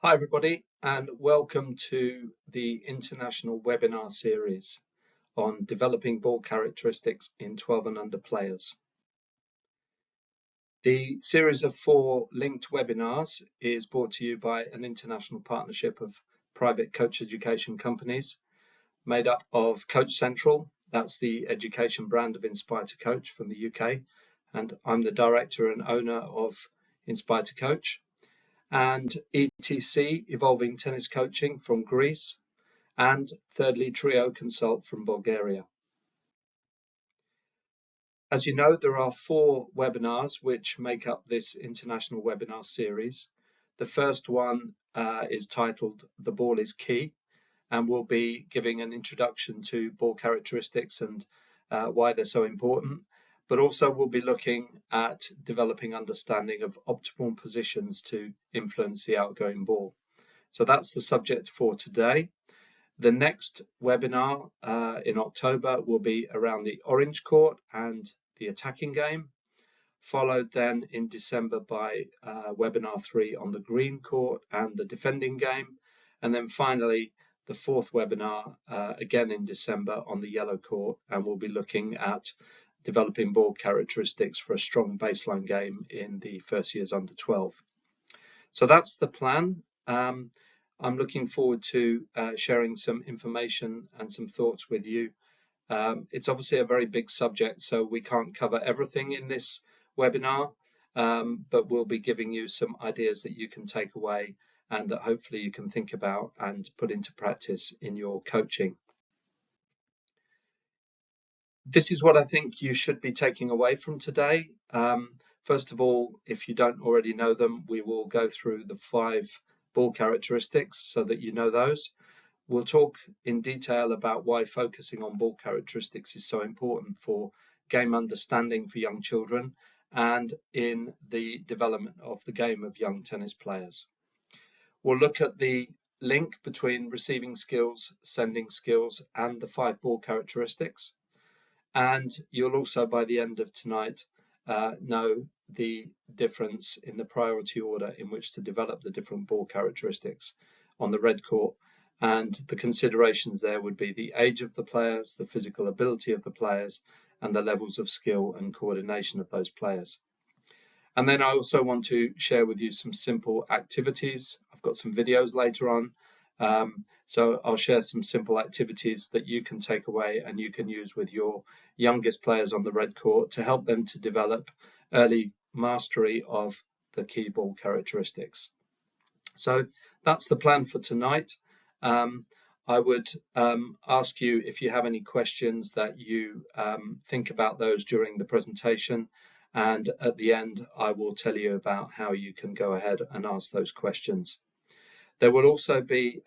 Hi everybody, and welcome to the international webinar series on developing ball characteristics in 12 and under players. The series of 4 linked webinars is brought to you by an international partnership of private coach education companies made up of Coach Central, that's the education brand of Inspire to Coach from the UK, and I'm the director and owner of Inspire to Coach, and ETC, Evolving Tennis Coaching from Greece, and thirdly, Trio Consult from Bulgaria. As you know, there are 4 webinars which make up this international webinar series. The first one is titled The Ball is Key, and we'll be giving an introduction to ball characteristics and why they're so important, but also we'll be looking at developing understanding of optimal positions to influence the outgoing ball. So that's the subject for today. The next webinar in October will be around the orange court and the attacking game, followed then in December by webinar 3 on the green court and the defending game, and then finally the 4th webinar again in December on the yellow court, and we'll be looking at developing ball characteristics for a strong baseline game in the first years under 12. So that's the plan. I'm looking forward to sharing some information and some thoughts with you. It's obviously a very big subject, so we can't cover everything in this webinar, but we'll be giving you some ideas that you can take away and that hopefully you can think about and put into practice in your coaching. This is what I think you should be taking away from today. First of all, if you don't already know them, we will go through the 5 ball characteristics so that you know those. We'll talk in detail about why focusing on ball characteristics is so important for game understanding for young children and in the development of the game of young tennis players. We'll look at the link between receiving skills, sending skills, and the 5 ball characteristics. And you'll also, by the end of tonight, know the difference in the priority order in which to develop the different ball characteristics on the red court. And the considerations there would be the age of the players, the physical ability of the players, and the levels of skill and coordination of those players. And then I also want to share with you some simple activities. I've got some videos later on. So I'll share some simple activities that you can take away and you can use with your youngest players on the red court to help them to develop early mastery of the key ball characteristics. So that's the plan for tonight. I would ask you if you have any questions that you think about those during the presentation, and at the end I will tell you about how you can go ahead and ask those questions. There will also be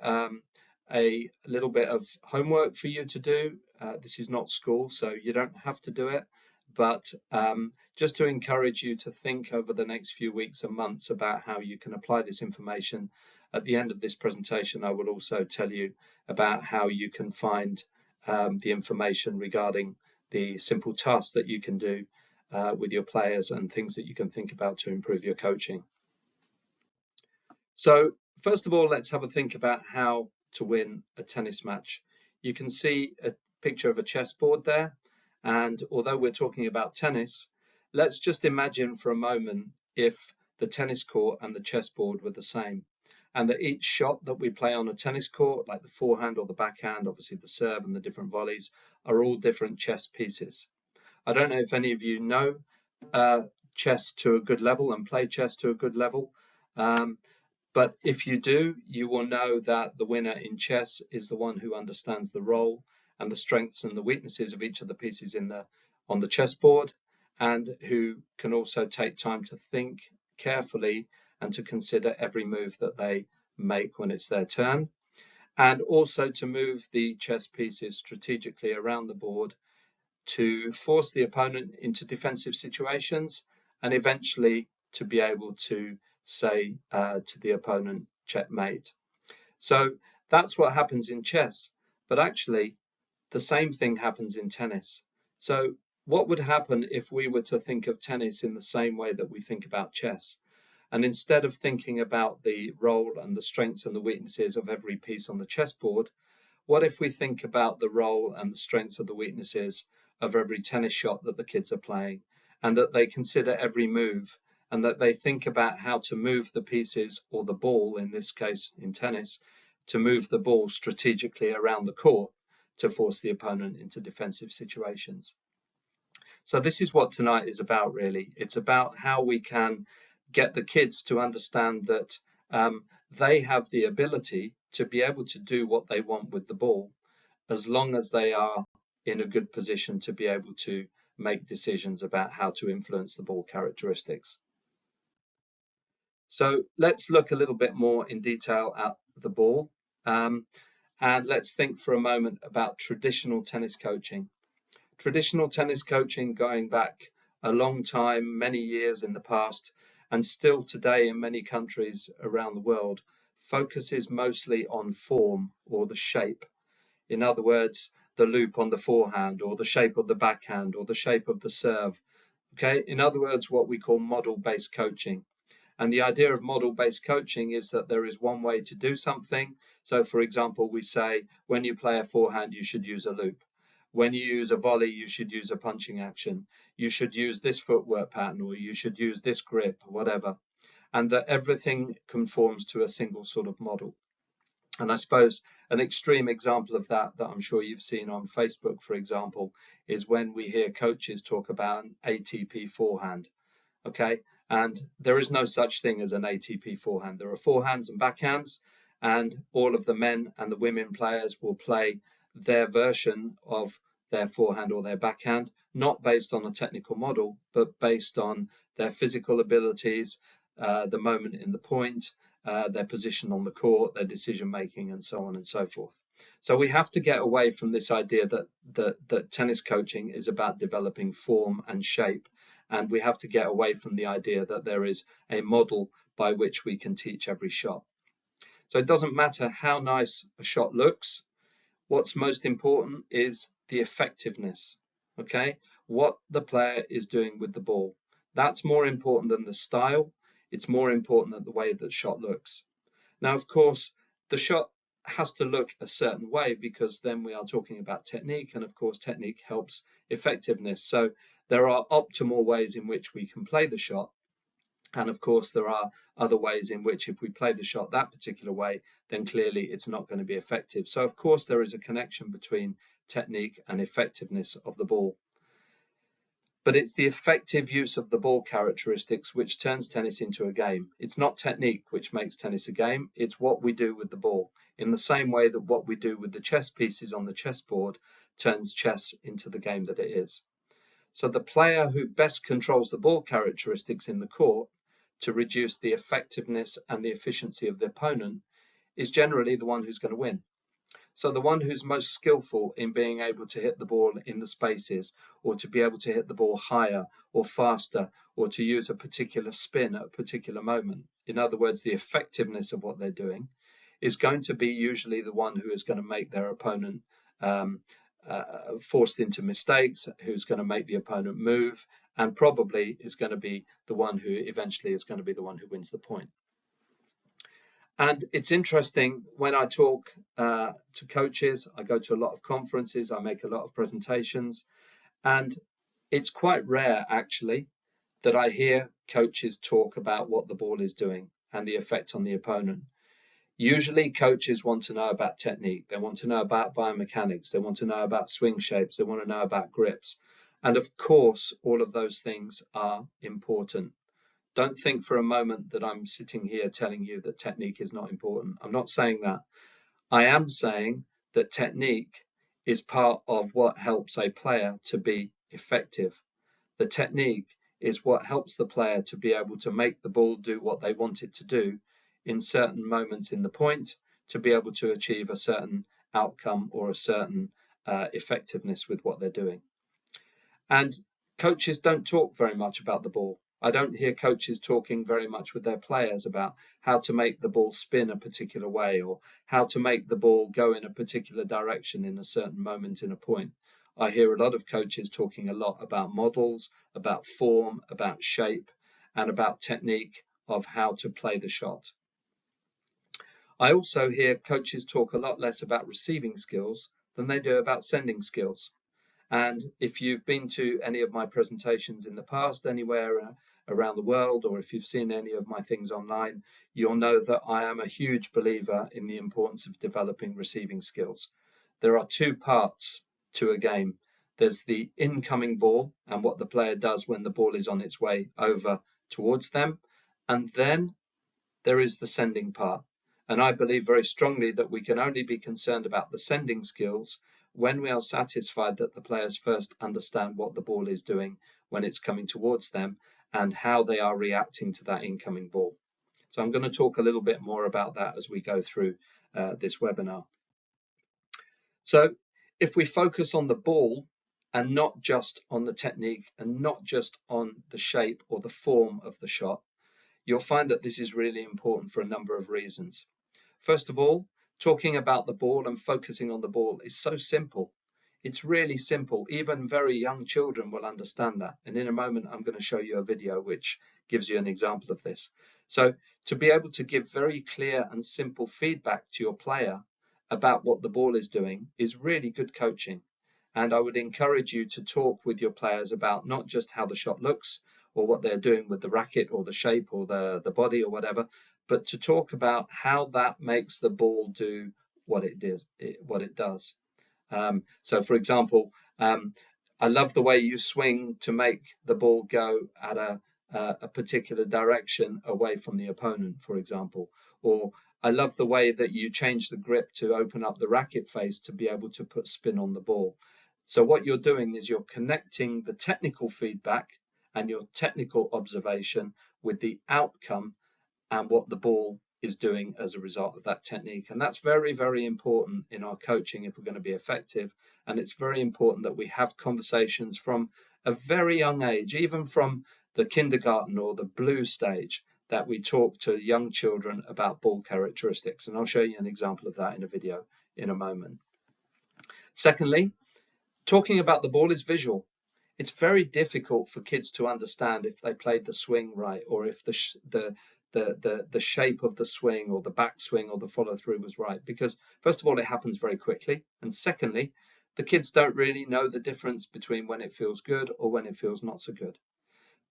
a little bit of homework for you to do. This is not school, so you don't have to do it, but just to encourage you to think over the next few weeks and months about how you can apply this information. At the end of this presentation, I will also tell you about how you can find the information regarding the simple tasks that you can do with your players and things that you can think about to improve your coaching. So first of all, let's have a think about how to win a tennis match. You can see a picture of a chessboard there, and although we're talking about tennis, let's just imagine for a moment if the tennis court and the chessboard were the same, and that each shot that we play on a tennis court, like the forehand or the backhand, obviously the serve and the different volleys, are all different chess pieces. I don't know if any of you know chess to a good level and play chess to a good level, but if you do, you will know that the winner in chess is the one who understands the role and the strengths and the weaknesses of each of the pieces on the chessboard, and who can also take time to think carefully and to consider every move that they make when it's their turn, and also to move the chess pieces strategically around the board to force the opponent into defensive situations and eventually to be able to say to the opponent, checkmate. So that's what happens in chess, but actually the same thing happens in tennis. So what would happen if we were to think of tennis in the same way that we think about chess? And instead of thinking about the role and the strengths and the weaknesses of every piece on the chessboard, what if we think about the role and the strengths of the weaknesses of every tennis shot that the kids are playing, and that they consider every move, and that they think about how to move the pieces, or the ball in this case in tennis, to move the ball strategically around the court to force the opponent into defensive situations. So this is what tonight is about, really. It's about how we can get the kids to understand that they have the ability to be able to do what they want with the ball, as long as they are in a good position to be able to make decisions about how to influence the ball characteristics. So let's look a little bit more in detail at the ball, and let's think for a moment about traditional tennis coaching. Traditional tennis coaching, going back a long time, many years in the past, and still today in many countries around the world, focuses mostly on form, or the shape. In other words, the loop on the forehand, or the shape of the backhand, or the shape of the serve. Okay, in other words, what we call model-based coaching. And the idea of model-based coaching is that there is one way to do something. So for example, we say when you play a forehand, you should use a loop. When you use a volley, you should use a punching action. You should use this footwork pattern, or you should use this grip, whatever. And that everything conforms to a single sort of model. And I suppose an extreme example of that I'm sure you've seen on Facebook, for example, is when we hear coaches talk about an ATP forehand. Okay, and there is no such thing as an ATP forehand. There are forehands and backhands, and all of the men and the women players will play their version of their forehand or their backhand, not based on a technical model, but based on their physical abilities, the moment in the point, their position on the court, their decision making, and so on and so forth. So we have to get away from this idea that tennis coaching is about developing form and shape. And we have to get away from the idea that there is a model by which we can teach every shot. So it doesn't matter how nice a shot looks. What's most important is the effectiveness, okay? What the player is doing with the ball. That's more important than the style. It's more important than the way that shot looks. Now, of course, the shot has to look a certain way, because then we are talking about technique, and of course technique helps effectiveness. So there are optimal ways in which we can play the shot, and of course there are other ways in which if we play the shot that particular way, then clearly it's not going to be effective. So of course there is a connection between technique and effectiveness of the ball. But it's the effective use of the ball characteristics which turns tennis into a game. It's not technique which makes tennis a game, it's what we do with the ball. In the same way that what we do with the chess pieces on the chessboard turns chess into the game that it is. So the player who best controls the ball characteristics in the court to reduce the effectiveness and the efficiency of the opponent is generally the one who's going to win. So the one who's most skillful in being able to hit the ball in the spaces, or to be able to hit the ball higher or faster, or to use a particular spin at a particular moment, in other words, the effectiveness of what they're doing, is going to be usually the one who is going to make their opponent forced into mistakes, who's going to make the opponent move, and probably is going to be the one who eventually is going to be the one who wins the point. And it's interesting, when I talk to coaches, I go to a lot of conferences, I make a lot of presentations, and it's quite rare actually that I hear coaches talk about what the ball is doing and the effect on the opponent. Usually coaches want to know about technique, they want to know about biomechanics, they want to know about swing shapes, they want to know about grips. And of course, all of those things are important. Don't think for a moment that I'm sitting here telling you that technique is not important. I'm not saying that. I am saying that technique is part of what helps a player to be effective. The technique is what helps the player to be able to make the ball do what they want it to do in certain moments in the point, to be able to achieve a certain outcome or a certain effectiveness with what they're doing. And coaches don't talk very much about the ball. I don't hear coaches talking very much with their players about how to make the ball spin a particular way, or how to make the ball go in a particular direction in a certain moment in a point. I hear a lot of coaches talking a lot about models, about form, about shape, and about technique of how to play the shot. I also hear coaches talk a lot less about receiving skills than they do about sending skills. And if you've been to any of my presentations in the past, anywhere around the world, or if you've seen any of my things online, you'll know that I am a huge believer in the importance of developing receiving skills. There are two parts to a game. There's the incoming ball and what the player does when the ball is on its way over towards them. And then there is the sending part. And I believe very strongly that we can only be concerned about the sending skills when we are satisfied that the players first understand what the ball is doing when it's coming towards them and how they are reacting to that incoming ball. So I'm going to talk a little bit more about that as we go through this webinar. So if we focus on the ball and not just on the technique and not just on the shape or the form of the shot, you'll find that this is really important for a number of reasons. First of all, talking about the ball and focusing on the ball is so simple. It's really simple. Even very young children will understand that. And in a moment, I'm going to show you a video which gives you an example of this. So to be able to give very clear and simple feedback to your player about what the ball is doing is really good coaching. And I would encourage you to talk with your players about not just how the shot looks or what they're doing with the racket or the shape or the body or whatever, but to talk about how that makes the ball do what it does. So for example, I love the way you swing to make the ball go at a particular direction away from the opponent, for example. Or I love the way that you change the grip to open up the racket face to be able to put spin on the ball. So what you're doing is you're connecting the technical feedback and your technical observation with the outcome and what the ball is doing as a result of that technique. And that's very, very important in our coaching if we're going to be effective. And it's very important that we have conversations from a very young age, even from the kindergarten or the blue stage, that we talk to young children about ball characteristics. And I'll show you an example of that in a video in a moment. Secondly, talking about the ball is visual. It's very difficult for kids to understand if they played the swing right, or if the shape of the swing or the backswing or the follow through was right, because first of all, it happens very quickly, and secondly, the kids don't really know the difference between when it feels good or when it feels not so good.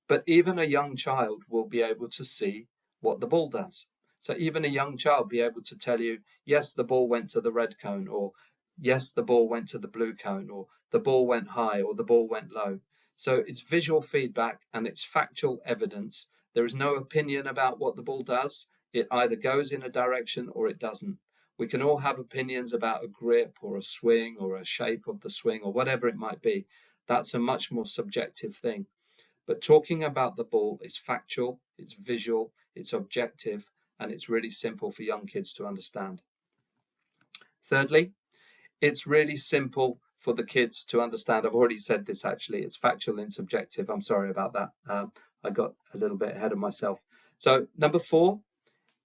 But even a young child will be able to see what the ball does. So even a young child will be able to tell you, yes, the ball went to the red cone, or yes, the ball went to the blue cone, or the ball went high, or the ball went low. So it's visual feedback and it's factual evidence. There is no opinion about what the ball does. It either goes in a direction or it doesn't. We can all have opinions about a grip or a swing or a shape of the swing or whatever it might be. That's a much more subjective thing. But talking about the ball is factual, it's visual, it's objective, and it's really simple for young kids to understand. Thirdly, it's really simple for the kids to understand. I've already said this actually, it's factual and subjective. I'm sorry about that. I got a little bit ahead of myself. So number 4,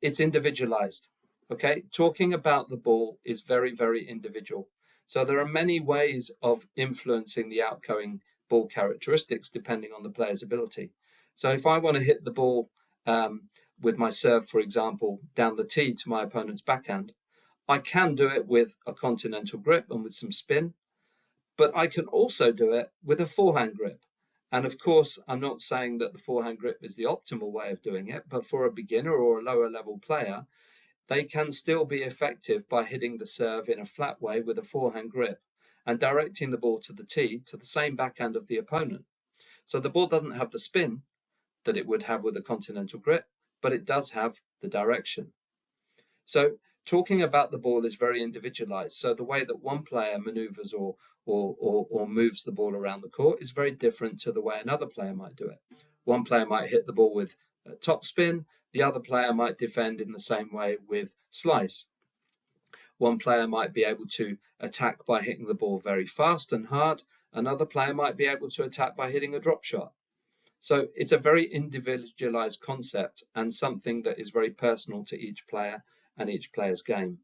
it's individualized. Okay, talking about the ball is very, very individual. So there are many ways of influencing the outgoing ball characteristics depending on the player's ability. So if I want to hit the ball with my serve, for example, down the tee to my opponent's backhand, I can do it with a continental grip and with some spin, but I can also do it with a forehand grip. And of course, I'm not saying that the forehand grip is the optimal way of doing it, but for a beginner or a lower level player, they can still be effective by hitting the serve in a flat way with a forehand grip and directing the ball to the tee to the same backhand of the opponent. So the ball doesn't have the spin that it would have with a continental grip, but it does have the direction. So talking about the ball is very individualized. So the way that one player maneuvers or moves the ball around the court is very different to the way another player might do it. One player might hit the ball with top spin, the other player might defend in the same way with slice. One player might be able to attack by hitting the ball very fast and hard. Another player might be able to attack by hitting a drop shot. So it's a very individualized concept and something that is very personal to each player and each player's game.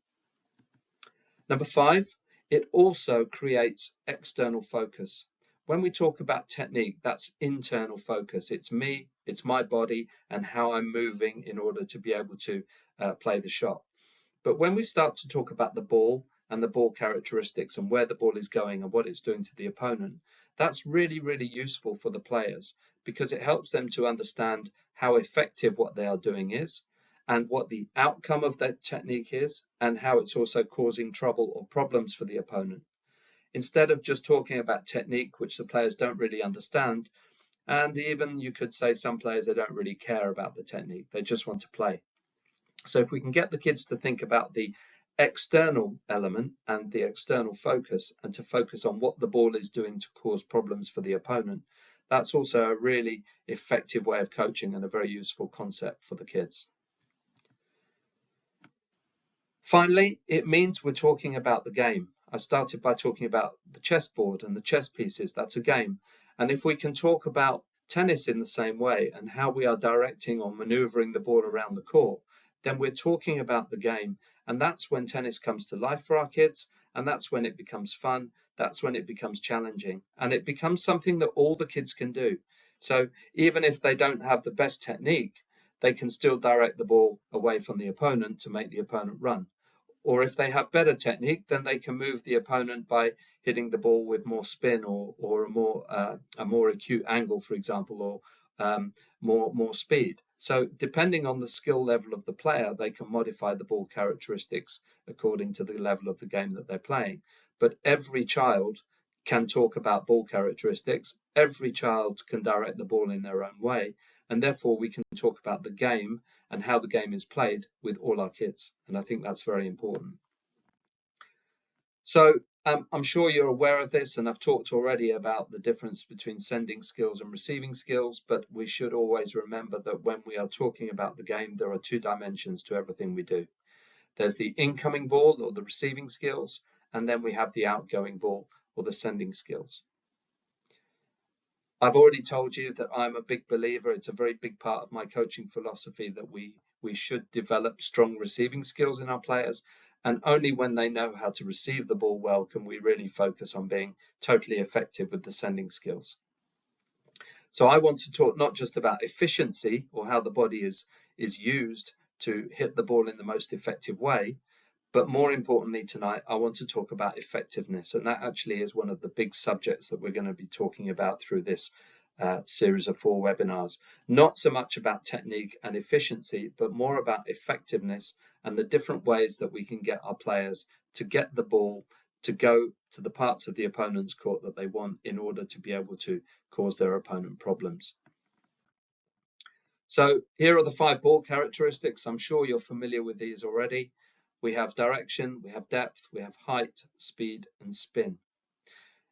Number 5, it also creates external focus. when we talk about technique, that's internal focus. It's me, it's my body, and how I'm moving in order to be able to play the shot. But when we start to talk about the ball and the ball characteristics and where the ball is going and what it's doing to the opponent, that's really, really useful for the players, because it helps them to understand how effective what they are doing is and what the outcome of that technique is, and how it's also causing trouble or problems for the opponent. Instead of just talking about technique, which the players don't really understand, and even you could say some players, they don't really care about the technique, they just want to play. So if we can get the kids to think about the external element and the external focus, and to focus on what the ball is doing to cause problems for the opponent, that's also a really effective way of coaching and a very useful concept for the kids. Finally, it means we're talking about the game. I started by talking about the chessboard and the chess pieces. That's a game. And if we can talk about tennis in the same way and how we are directing or maneuvering the ball around the court, then we're talking about the game. And that's when tennis comes to life for our kids. And that's when it becomes fun. That's when it becomes challenging. And it becomes something that all the kids can do. So even if they don't have the best technique, they can still direct the ball away from the opponent to make the opponent run. Or if they have better technique, then they can move the opponent by hitting the ball with more spin or a more acute angle, for example, or more speed. So depending on the skill level of the player, they can modify the ball characteristics according to the level of the game that they're playing. But every child can talk about ball characteristics. Every child can direct the ball in their own way. And therefore, we can talk about the game and how the game is played with all our kids. And I think that's very important. So I'm sure you're aware of this, and I've talked already about the difference between sending skills and receiving skills, but we should always remember that when we are talking about the game, there are two dimensions to everything we do. There's the incoming ball or the receiving skills, and then we have the outgoing ball or the sending skills. I've already told you that I'm a big believer. It's a very big part of my coaching philosophy that we should develop strong receiving skills in our players. And only when they know how to receive the ball well can we really focus on being totally effective with the sending skills. So I want to talk not just about efficiency or how the body is used to hit the ball in the most effective way, but more importantly tonight, I want to talk about effectiveness. And that actually is one of the big subjects that we're going to be talking about through this series of 4 webinars. Not so much about technique and efficiency, but more about effectiveness and the different ways that we can get our players to get the ball to go to the parts of the opponent's court that they want in order to be able to cause their opponent problems. So here are the 5 ball characteristics. I'm sure you're familiar with these already. We have direction, we have depth, we have height, speed, and spin.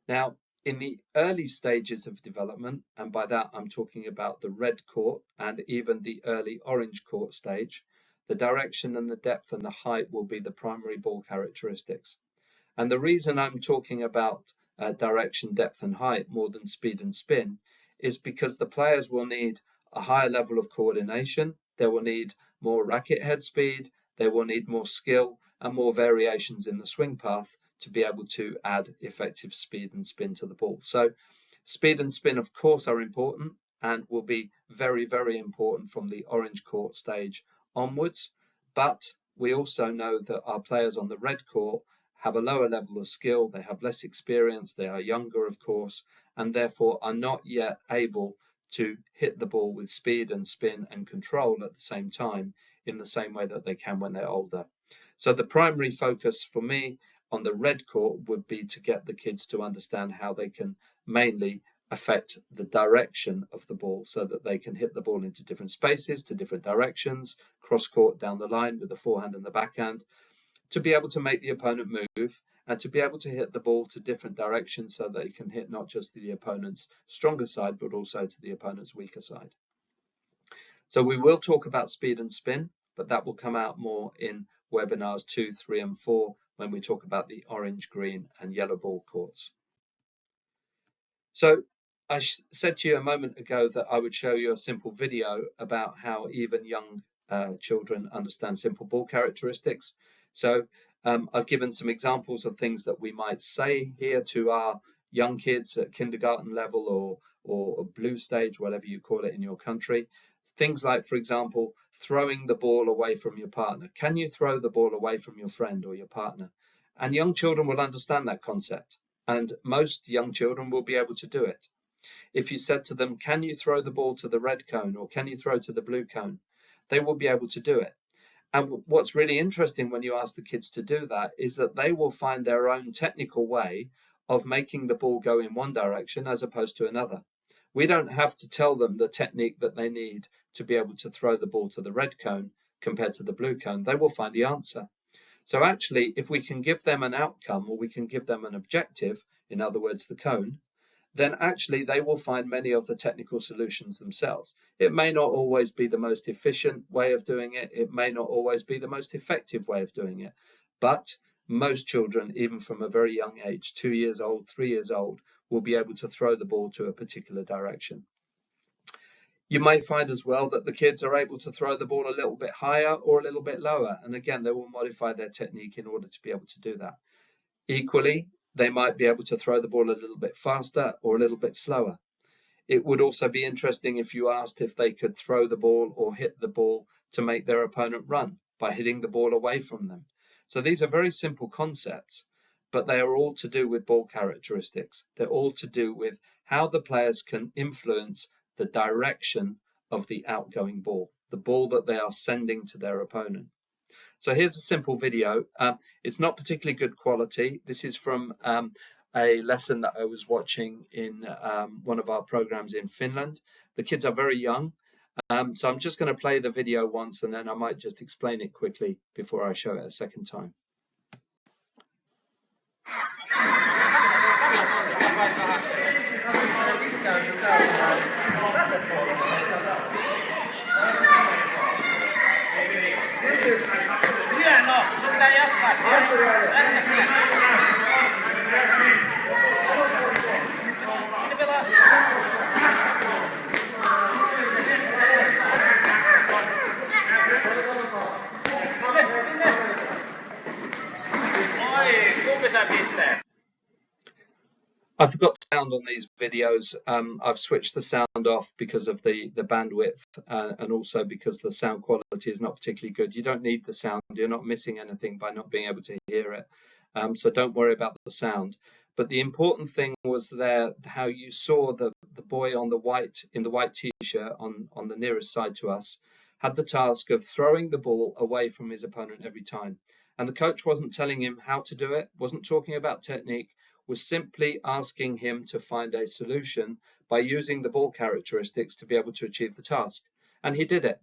Now, in the early stages of development, and by that I'm talking about the red court and even the early orange court stage, the direction and the depth and the height will be the primary ball characteristics. And the reason I'm talking about direction, depth, and height more than speed and spin is because the players will need a higher level of coordination, they will need more racket head speed, they will need more skill and more variations in the swing path to be able to add effective speed and spin to the ball. So speed and spin, of course, are important and will be very, very important from the orange court stage onwards. But we also know that our players on the red court have a lower level of skill, they have less experience, they are younger, of course, and therefore are not yet able to hit the ball with speed and spin and control at the same time in the same way that they can when they're older. So the primary focus for me on the red court would be to get the kids to understand how they can mainly affect the direction of the ball so that they can hit the ball into different spaces, to different directions, cross court down the line with the forehand and the backhand, to be able to make the opponent move and to be able to hit the ball to different directions so that it can hit not just to the opponent's stronger side, but also to the opponent's weaker side. So we will talk about speed and spin, but that will come out more in webinars 2, 3, and 4 when we talk about the orange, green, and yellow ball courts. So I said to you a moment ago that I would show you a simple video about how even young children understand simple ball characteristics. So I've given some examples of things that we might say here to our young kids at kindergarten level or blue stage, whatever you call it in your country. Things like, for example, throwing the ball away from your partner. Can you throw the ball away from your friend or your partner? And young children will understand that concept, and most young children will be able to do it. If you said to them, can you throw the ball to the red cone or can you throw to the blue cone? They will be able to do it. And what's really interesting when you ask the kids to do that is that they will find their own technical way of making the ball go in one direction as opposed to another. We don't have to tell them the technique that they need to be able to throw the ball to the red cone compared to the blue cone. They will find the answer. So actually, if we can give them an outcome or we can give them an objective, in other words, the cone, then actually they will find many of the technical solutions themselves. It may not always be the most efficient way of doing it. It may not always be the most effective way of doing it. But most children, even from a very young age, 2 years old, 3 years old, will be able to throw the ball to a particular direction. You may find as well that the kids are able to throw the ball a little bit higher or a little bit lower. And again, they will modify their technique in order to be able to do that. Equally, they might be able to throw the ball a little bit faster or a little bit slower. It would also be interesting if you asked if they could throw the ball or hit the ball to make their opponent run by hitting the ball away from them. So these are very simple concepts, but they are all to do with ball characteristics. They're all to do with how the players can influence the direction of the outgoing ball, the ball that they are sending to their opponent. So here's a simple video. It's not particularly good quality. This is from a lesson that I was watching in one of our programs in Finland. The kids are very young, so I'm just going to play the video once and then I might just explain it quickly before I show it a second time. I forgot to sound on these videos. I've switched the sound off because of the bandwidth and also because the sound quality is not particularly good. You don't need the sound. You're not missing anything by not being able to hear it. So don't worry about the sound. But the important thing was there how you saw the boy on the white t-shirt on the nearest side to us had the task of throwing the ball away from his opponent every time. And the coach wasn't telling him how to do it, wasn't talking about technique, was simply asking him to find a solution by using the ball characteristics to be able to achieve the task. And he did it.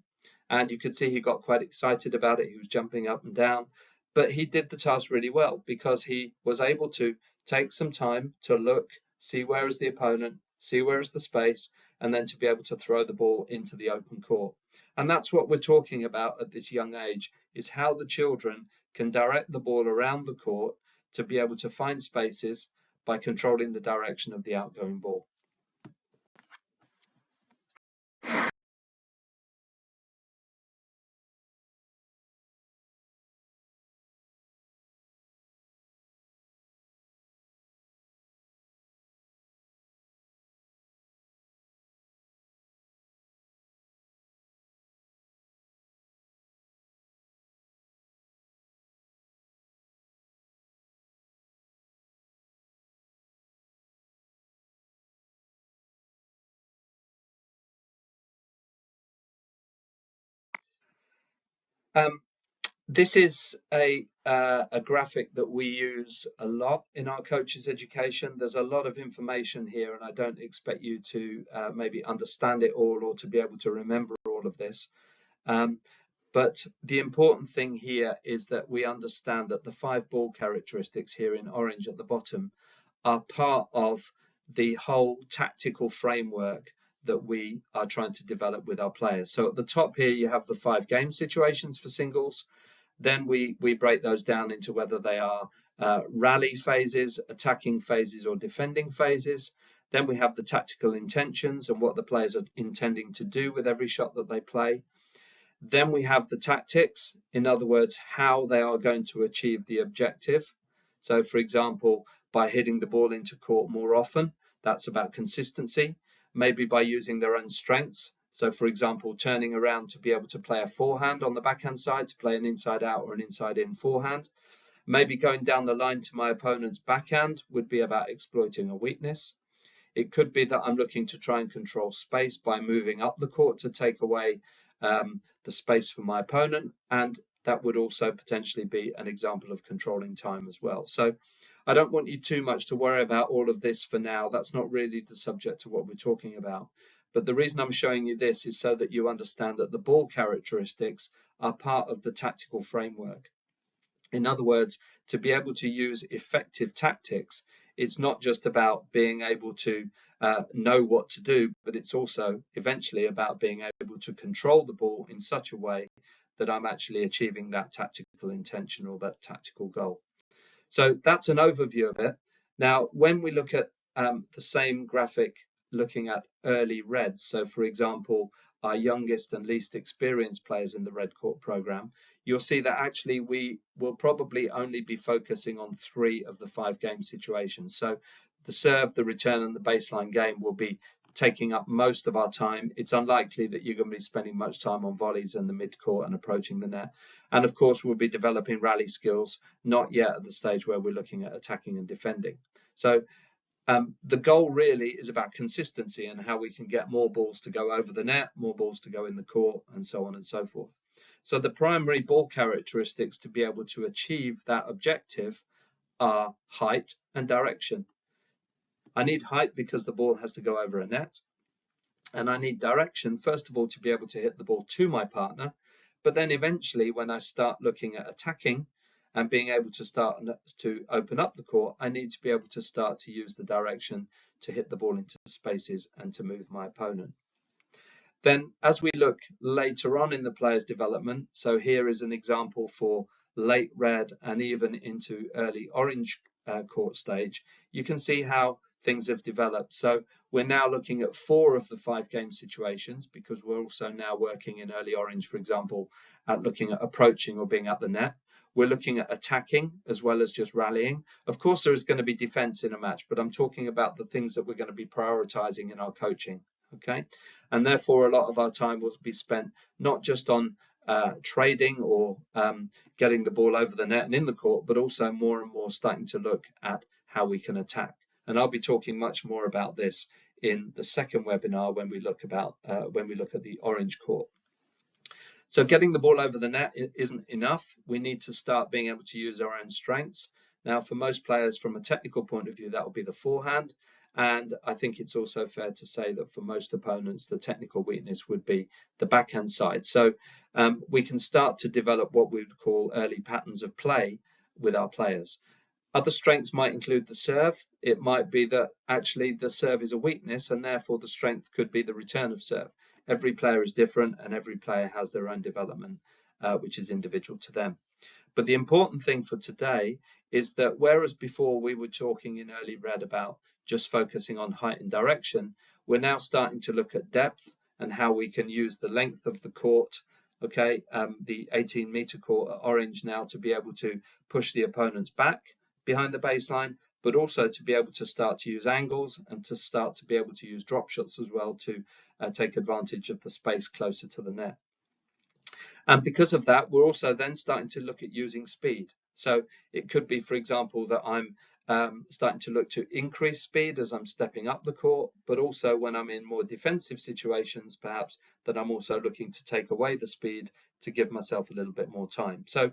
And you could see he got quite excited about it. He was jumping up and down, but he did the task really well because he was able to take some time to look, see where is the opponent, see where is the space, and then to be able to throw the ball into the open court. And that's what we're talking about at this young age, is how the children can direct the ball around the court to be able to find spaces by controlling the direction of the outgoing ball. This is a graphic that we use a lot in our coaches education. There's a lot of information here and I don't expect you to maybe understand it all or to be able to remember all of this. But the important thing here is that we understand that the 5 ball characteristics here in orange at the bottom are part of the whole tactical framework that we are trying to develop with our players. So at the top here you have the 5 game situations for singles. Then we break those down into whether they are rally phases, attacking phases, or defending phases. Then we have the tactical intentions and what the players are intending to do with every shot that they play. Then we have the tactics, in other words, how they are going to achieve the objective. So, for example, by hitting the ball into court more often. That's about consistency. Maybe by using their own strengths. So, for example, turning around to be able to play a forehand on the backhand side, to play an inside out or an inside in forehand. Maybe going down the line to my opponent's backhand would be about exploiting a weakness. It could be that I'm looking to try and control space by moving up the court to take away the space for my opponent, and that would also potentially be an example of controlling time as well. So I don't want you too much to worry about all of this for now. That's not really the subject of what we're talking about. But the reason I'm showing you this is so that you understand that the ball characteristics are part of the tactical framework. In other words, to be able to use effective tactics, it's not just about being able to know what to do, but it's also eventually about being able to control the ball in such a way that I'm actually achieving that tactical intention or that tactical goal. So that's an overview of it. Now, when we look at the same graphic looking at early reds, so for example, our youngest and least experienced players in the red court program, you'll see that actually we will probably only be focusing on 3 of the 5 game situations. So the serve, the return, and the baseline game will be taking up most of our time. It's unlikely that you're going to be spending much time on volleys and the mid-court and approaching the net. And of course, we'll be developing rally skills, not yet at the stage where we're looking at attacking and defending. So the goal really is about consistency and how we can get more balls to go over the net, more balls to go in the court, and so on and so forth. So the primary ball characteristics to be able to achieve that objective are height and direction. I need height because the ball has to go over a net. And I need direction, first of all, to be able to hit the ball to my partner. But then eventually, when I start looking at attacking and being able to start to open up the court, I need to be able to start to use the direction to hit the ball into spaces and to move my opponent. Then as we look later on in the player's development, so here is an example for late red and even into early orange court stage, you can see how things have developed. So we're now looking at 4 of the 5 game situations, because we're also now working in early orange, for example, at looking at approaching or being at the net. We're looking at attacking as well as just rallying. Of course, there is going to be defense in a match, but I'm talking about the things that we're going to be prioritizing in our coaching. Okay, and therefore a lot of our time will be spent not just on trading or getting the ball over the net and in the court, but also more and more starting to look at how we can attack. And I'll be talking much more about this in the second webinar when we look at the orange court. So getting the ball over the net isn't enough. We need to start being able to use our own strengths. Now, for most players, from a technical point of view, that will be the forehand. And I think it's also fair to say that for most opponents, the technical weakness would be the backhand side. So we can start to develop what we would call early patterns of play with our players. Other strengths might include the serve. It might be that actually the serve is a weakness and therefore the strength could be the return of serve. Every player is different and every player has their own development, which is individual to them. But the important thing for today is that whereas before we were talking in early red about just focusing on height and direction, we're now starting to look at depth and how we can use the length of the court, okay, the 18-meter court at orange now, to be able to push the opponents back behind the baseline, but also to be able to start to use angles and to start to be able to use drop shots as well to take advantage of the space closer to the net. And because of that, we're also then starting to look at using speed. So it could be, for example, that I'm starting to look to increase speed as I'm stepping up the court, but also when I'm in more defensive situations, perhaps that I'm also looking to take away the speed to give myself a little bit more time. So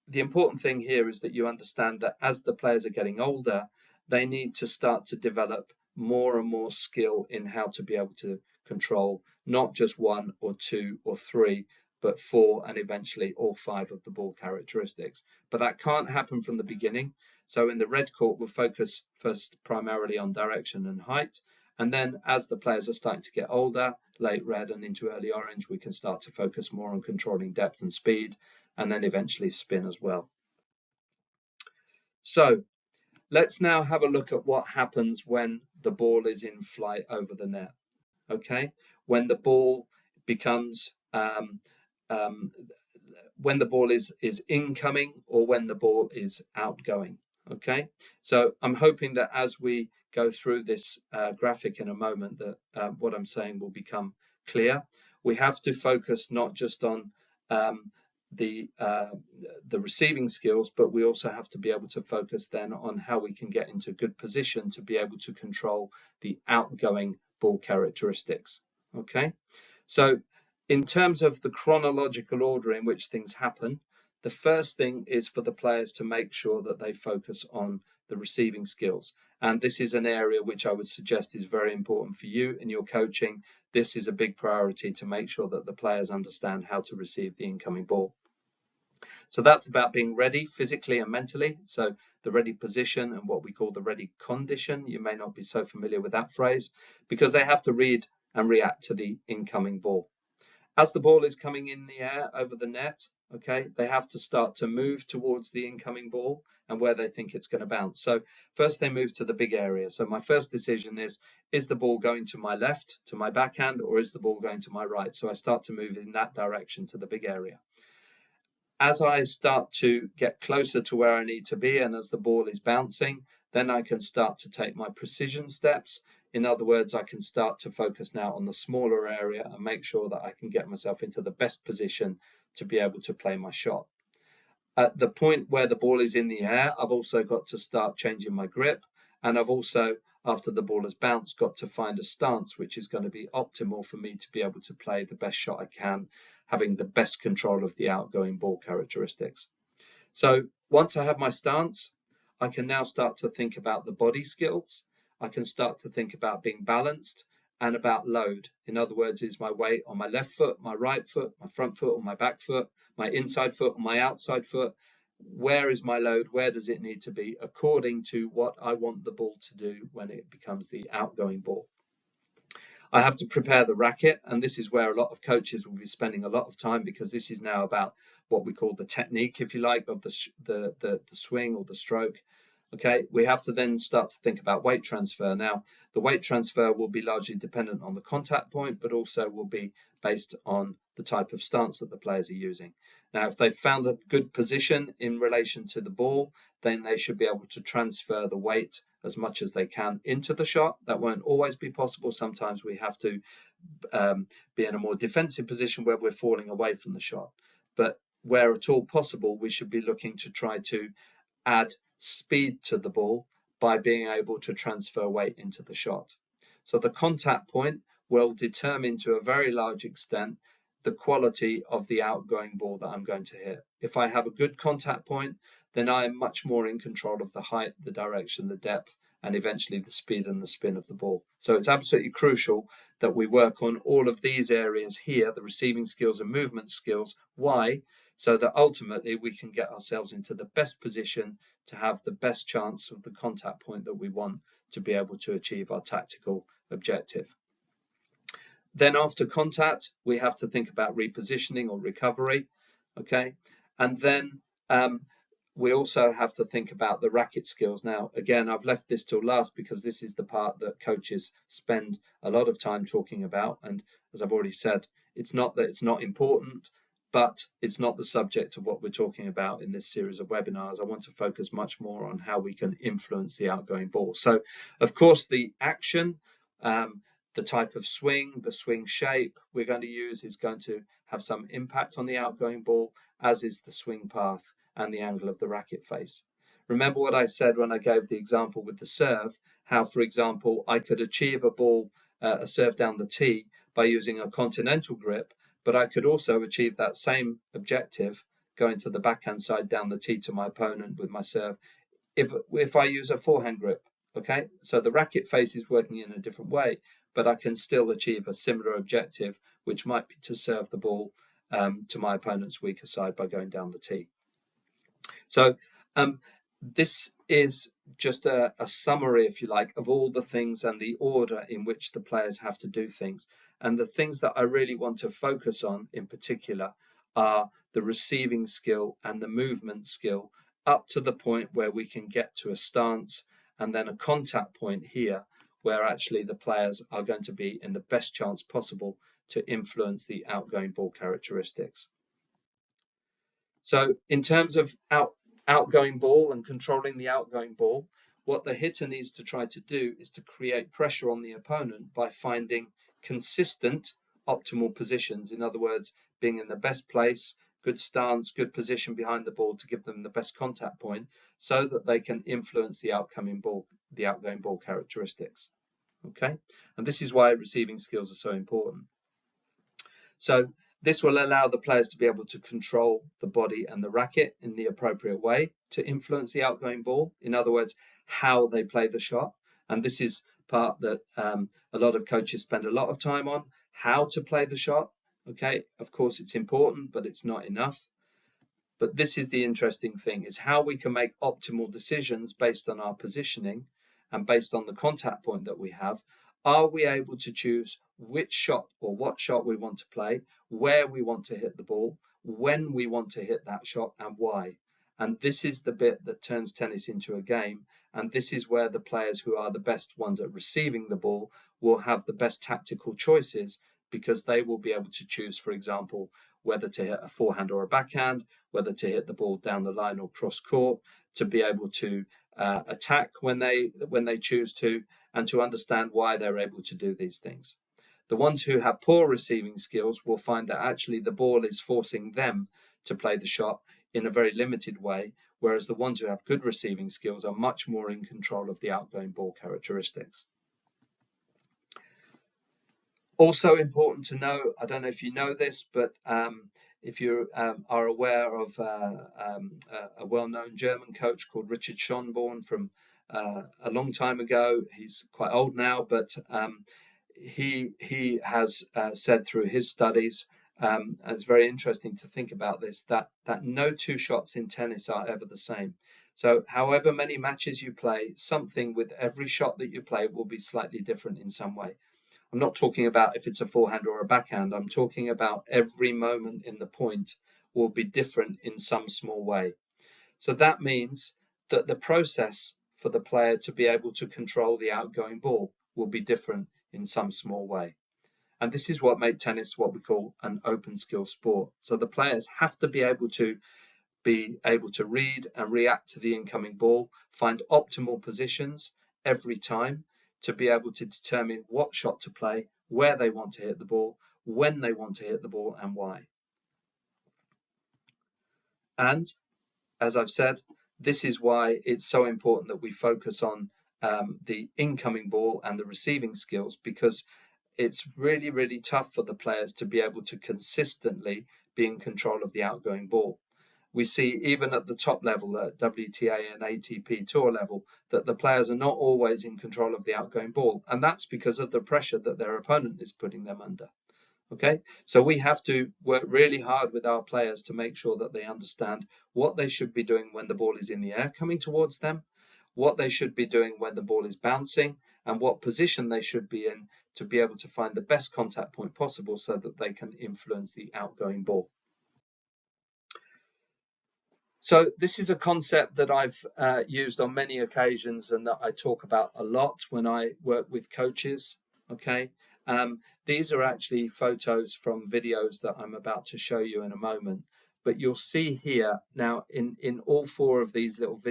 the important thing here is that you understand that as the players are getting older, they need to start to develop more and more skill in how to be able to control not just 1 or 2 or 3, but 4 and eventually all 5 of the ball characteristics. But that can't happen from the beginning. So in the red court, we'll focus first primarily on direction and height. And then as the players are starting to get older, late red and into early orange, we can start to focus more on controlling depth and speed, and then eventually spin as well. So let's now have a look at what happens when the ball is in flight over the net. Okay, when the ball becomes when the ball is incoming or when the ball is outgoing. Okay, so I'm hoping that as we go through this graphic in a moment, that what I'm saying will become clear. We have to focus not just on um, the receiving skills, but we also have to be able to focus then on how we can get into good position to be able to control the outgoing ball characteristics. Okay, so in terms of the chronological order in which things happen, the first thing is for the players to make sure that they focus on the receiving skills. And this is an area which I would suggest is very important for you in your coaching. This is a big priority to make sure that the players understand how to receive the incoming ball. So that's about being ready physically and mentally. So the ready position and what we call the ready condition. You may not be so familiar with that phrase because they have to read and react to the incoming ball. As the ball is coming in the air over the net, okay, they have to start to move towards the incoming ball and where they think it's going to bounce. So first they move to the big area. So my first decision is the ball going to my left, to my backhand, or is the ball going to my right? So I start to move in that direction to the big area. As I start to get closer to where I need to be and as the ball is bouncing, then I can start to take my precision steps. In other words, I can start to focus now on the smaller area and make sure that I can get myself into the best position to be able to play my shot. At the point where the ball is in the air, I've also got to start changing my grip. And I've also, after the ball has bounced, got to find a stance which is going to be optimal for me to be able to play the best shot I can, having the best control of the outgoing ball characteristics. So once I have my stance, I can now start to think about the body skills. I can start to think about being balanced and about load. In other words, is my weight on my left foot, my right foot, my front foot or my back foot, my inside foot or my outside foot? Where is my load? Where does it need to be according to what I want the ball to do when it becomes the outgoing ball? I have to prepare the racket, and this is where a lot of coaches will be spending a lot of time because this is now about what we call the technique, if you like, of the swing or the stroke. Okay, we have to then start to think about weight transfer. Now, the weight transfer will be largely dependent on the contact point, but also will be based on the type of stance that the players are using. Now, if they've found a good position in relation to the ball, then they should be able to transfer the weight as much as they can into the shot. That won't always be possible. Sometimes we have to be in a more defensive position where we're falling away from the shot. But where at all possible, we should be looking to try to add speed to the ball by being able to transfer weight into the shot. So the contact point will determine to a very large extent the quality of the outgoing ball that I'm going to hit. If I have a good contact point, then I am much more in control of the height, the direction, the depth, and eventually the speed and the spin of the ball. So it's absolutely crucial that we work on all of these areas here, the receiving skills and movement skills. Why? So that ultimately we can get ourselves into the best position to have the best chance of the contact point that we want to be able to achieve our tactical objective. Then after contact, we have to think about repositioning or recovery, okay? And then we also have to think about the racket skills. Now, again, I've left this till last because this is the part that coaches spend a lot of time talking about. And as I've already said, it's not that it's not important, but it's not the subject of what we're talking about in this series of webinars. I want to focus much more on how we can influence the outgoing ball. So, of course, the action, the type of swing, the swing shape we're going to use is going to have some impact on the outgoing ball, as is the swing path and the angle of the racket face. Remember what I said when I gave the example with the serve, how, for example, I could achieve a ball, a serve down the tee by using a continental grip, but I could also achieve that same objective going to the backhand side down the tee to my opponent with my serve if I use a forehand grip. Okay, so the racket face is working in a different way, but I can still achieve a similar objective, which might be to serve the ball to my opponent's weaker side by going down the tee. So this is just a summary, if you like, of all the things and the order in which the players have to do things. And the things that I really want to focus on in particular are the receiving skill and the movement skill, up to the point where we can get to a stance and then a contact point here where actually the players are going to be in the best chance possible to influence the outgoing ball characteristics. So in terms of outgoing ball and controlling the outgoing ball, what the hitter needs to try to do is to create pressure on the opponent by finding consistent optimal positions. In other words, being in the best place, good stance, good position behind the ball to give them the best contact point so that they can influence the outgoing ball characteristics. Okay, and this is why receiving skills are so important. So this will allow the players to be able to control the body and the racket in the appropriate way to influence the outgoing ball. In other words, how they play the shot. And this is part that a lot of coaches spend a lot of time on, how to play the shot. Okay, of course it's important, but it's not enough. But this is the interesting thing, is how we can make optimal decisions based on our positioning and based on the contact point that we have. Are we able to choose which shot or what shot we want to play, where we want to hit the ball, when we want to hit that shot, and why? And this is the bit that turns tennis into a game. And this is where the players who are the best ones at receiving the ball will have the best tactical choices, because they will be able to choose, for example, whether to hit a forehand or a backhand, whether to hit the ball down the line or cross court, to be able to attack when they choose to, and to understand why they're able to do these things. The ones who have poor receiving skills will find that actually the ball is forcing them to play the shot in a very limited way, whereas the ones who have good receiving skills are much more in control of the outgoing ball characteristics. Also important to know, I don't know if you know this, but if you are aware of a well-known German coach called Richard Schonborn from a long time ago. He's quite old now, but he has said through his studies, and it's very interesting to think about this, that no two shots in tennis are ever the same. So however many matches you play, something with every shot that you play will be slightly different in some way. I'm not talking about if it's a forehand or a backhand. I'm talking about every moment in the point will be different in some small way. So that means that the process for the player to be able to control the outgoing ball will be different in some small way. And this is what makes tennis what we call an open skill sport. So the players have to be able to read and react to the incoming ball, find optimal positions every time, to be able to determine what shot to play, where they want to hit the ball, when they want to hit the ball, and why. And as I've said, this is why it's so important that we focus on the incoming ball and the receiving skills, because it's really, really tough for the players to be able to consistently be in control of the outgoing ball. We see even at the top level, at WTA and ATP tour level, that the players are not always in control of the outgoing ball. And that's because of the pressure that their opponent is putting them under. Okay, so we have to work really hard with our players to make sure that they understand what they should be doing when the ball is in the air coming towards them, what they should be doing when the ball is bouncing, and what position they should be in to be able to find the best contact point possible so that they can influence the outgoing ball. So this is a concept that I've used on many occasions and that I talk about a lot when I work with coaches. Okay, these are actually photos from videos that I'm about to show you in a moment. But you'll see here now in all four of these little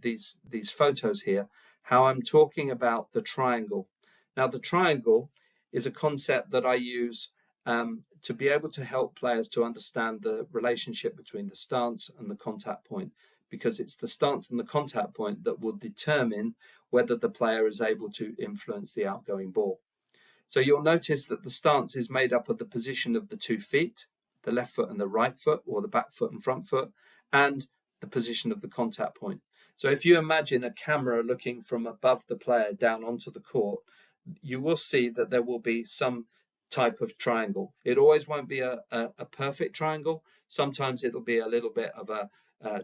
these photos here, how I'm talking about the triangle. Now the triangle is a concept that I use to be able to help players to understand the relationship between the stance and the contact point, because it's the stance and the contact point that will determine whether the player is able to influence the outgoing ball. So you'll notice that the stance is made up of the position of the 2 feet, the left foot and the right foot, or the back foot and front foot, and the position of the contact point. So if you imagine a camera looking from above the player down onto the court, you will see that there will be some type of triangle. It always won't be a perfect triangle. Sometimes it'll be a little bit of a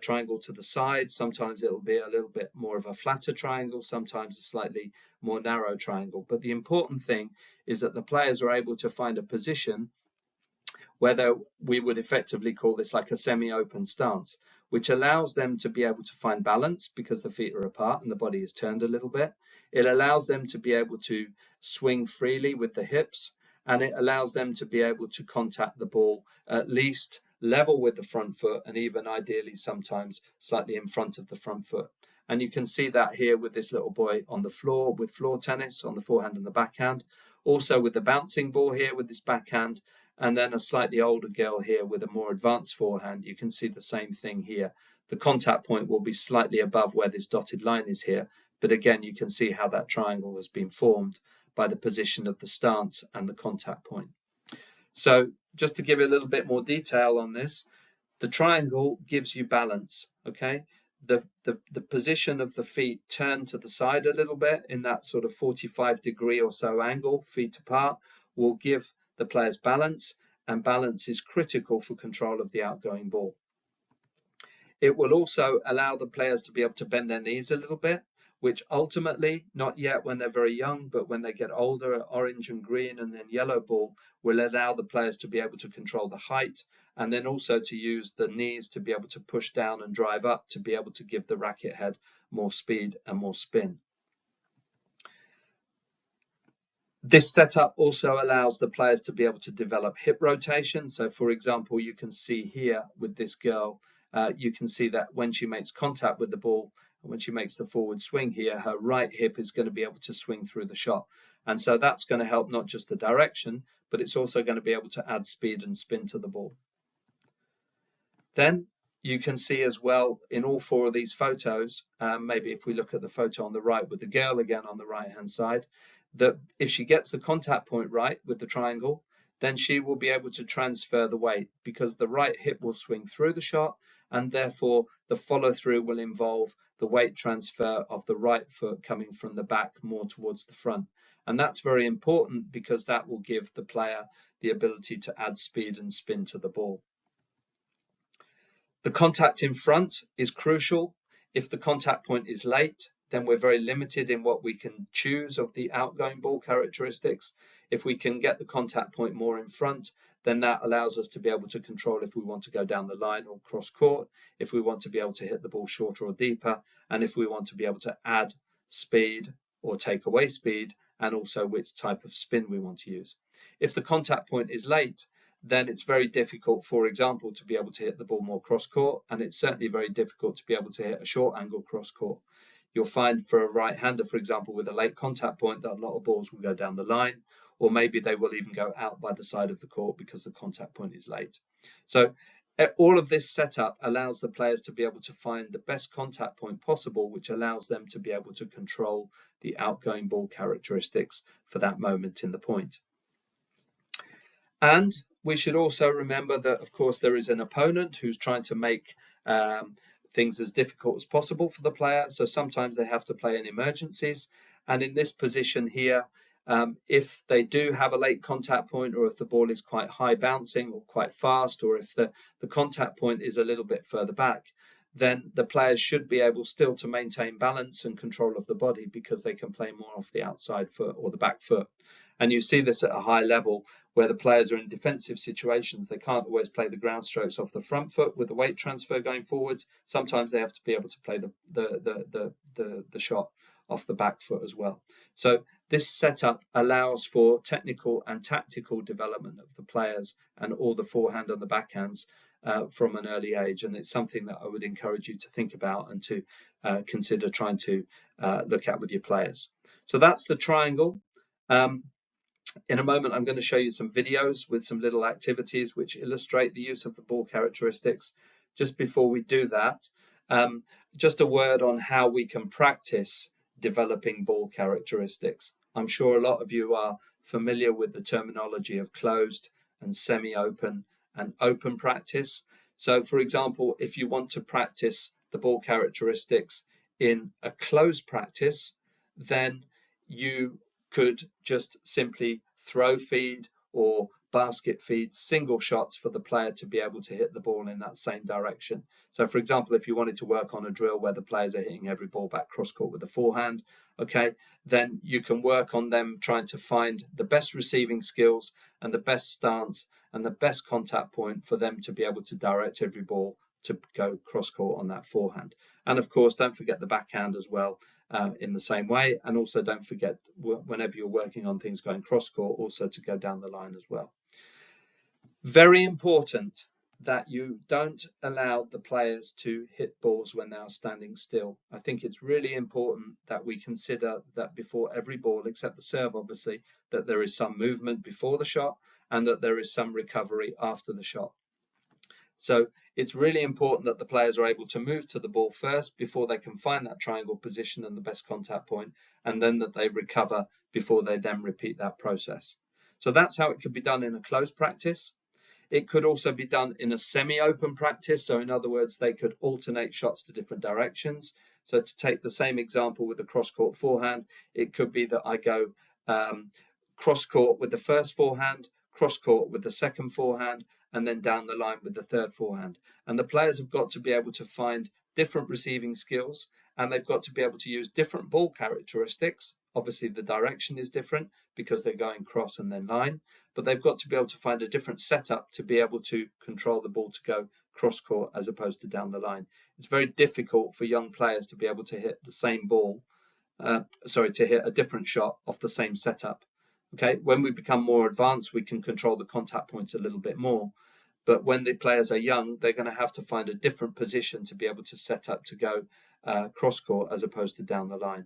triangle to the side. Sometimes it'll be a little bit more of a flatter triangle. Sometimes a slightly more narrow triangle. But the important thing is that the players are able to find a position where we would effectively call this like a semi-open stance, which allows them to be able to find balance because the feet are apart and the body is turned a little bit. It allows them to be able to swing freely with the hips, and it allows them to be able to contact the ball at least level with the front foot, and even ideally sometimes slightly in front of the front foot. And you can see that here with this little boy on the floor with floor tennis on the forehand and the backhand. Also with the bouncing ball here with this backhand, and then a slightly older girl here with a more advanced forehand. You can see the same thing here. The contact point will be slightly above where this dotted line is here, but again you can see how that triangle has been formed by the position of the stance and the contact point. So just to give you a little bit more detail on this, the triangle gives you balance, okay? The position of the feet turn to the side a little bit in that sort of 45-degree or so angle, feet apart, will give the players balance, and balance is critical for control of the outgoing ball. It will also allow the players to be able to bend their knees a little bit, which ultimately, not yet when they're very young, but when they get older, orange and green and then yellow ball, will allow the players to be able to control the height, and then also to use the knees to be able to push down and drive up to be able to give the racket head more speed and more spin. This setup also allows the players to be able to develop hip rotation. So for example, you can see here with this girl, you can see that when she makes contact with the ball, when she makes the forward swing here, her right hip is going to be able to swing through the shot. And so that's going to help not just the direction, but it's also going to be able to add speed and spin to the ball. Then you can see as well in all four of these photos, maybe if we look at the photo on the right with the girl again on the right hand side, that if she gets the contact point right with the triangle, then she will be able to transfer the weight because the right hip will swing through the shot, and therefore the follow through will involve the weight transfer of the right foot coming from the back more towards the front. And that's very important because that will give the player the ability to add speed and spin to the ball. The contact in front is crucial. If the contact point is late, then we're very limited in what we can choose of the outgoing ball characteristics. If we can get the contact point more in front, then that allows us to be able to control if we want to go down the line or cross court, if we want to be able to hit the ball shorter or deeper, and if we want to be able to add speed or take away speed, and also which type of spin we want to use. If the contact point is late, then it's very difficult, for example, to be able to hit the ball more cross court, and it's certainly very difficult to be able to hit a short angle cross court. You'll find for a right-hander, for example, with a late contact point, that a lot of balls will go down the line, or maybe they will even go out by the side of the court because the contact point is late. So all of this setup allows the players to be able to find the best contact point possible, which allows them to be able to control the outgoing ball characteristics for that moment in the point. And we should also remember that, of course, there is an opponent who's trying to make things as difficult as possible for the player. So sometimes they have to play in emergencies. And in this position here, if they do have a late contact point, or if the ball is quite high bouncing or quite fast, or if the contact point is a little bit further back, then the players should be able still to maintain balance and control of the body because they can play more off the outside foot or the back foot. And you see this at a high level where the players are in defensive situations. They can't always play the ground strokes off the front foot with the weight transfer going forwards. Sometimes they have to be able to play the shot off the back foot as well. So this setup allows for technical and tactical development of the players and all the forehand and the backhands from an early age. And it's something that I would encourage you to think about and to consider trying to look at with your players. So that's the triangle. In a moment, I'm going to show you some videos with some little activities which illustrate the use of the ball characteristics. Just before we do that, just a word on how we can practice developing ball characteristics. I'm sure a lot of you are familiar with the terminology of closed and semi-open and open practice. So, for example, if you want to practice the ball characteristics in a closed practice, then you could just simply throw feed or basket feed single shots for the player to be able to hit the ball in that same direction. So for example, if you wanted to work on a drill where the players are hitting every ball back cross court with the forehand, okay, then you can work on them trying to find the best receiving skills and the best stance and the best contact point for them to be able to direct every ball to go cross court on that forehand. And of course, don't forget the backhand as well. In the same way, and also don't forget whenever you're working on things going cross court, also to go down the line as well. Very important that you don't allow the players to hit balls when they are standing still. I think it's really important that we consider that before every ball, except the serve obviously, that there is some movement before the shot and that there is some recovery after the shot. So it's really important that the players are able to move to the ball first before they can find that triangle position and the best contact point, and then that they recover before they then repeat that process. So that's how it could be done in a closed practice. It could also be done in a semi-open practice. So in other words, they could alternate shots to different directions. So to take the same example with the cross-court forehand, it could be that I go cross-court with the first forehand, cross-court with the second forehand, and then down the line with the third forehand. And the players have got to be able to find different receiving skills, and they've got to be able to use different ball characteristics. Obviously, the direction is different because they're going cross and then line, but they've got to be able to find a different setup to be able to control the ball to go cross court as opposed to down the line. It's very difficult for young players to be able to hit the same ball, to hit a different shot off the same setup. Okay, when we become more advanced, we can control the contact points a little bit more. But when the players are young, they're going to have to find a different position to be able to set up to go cross court as opposed to down the line.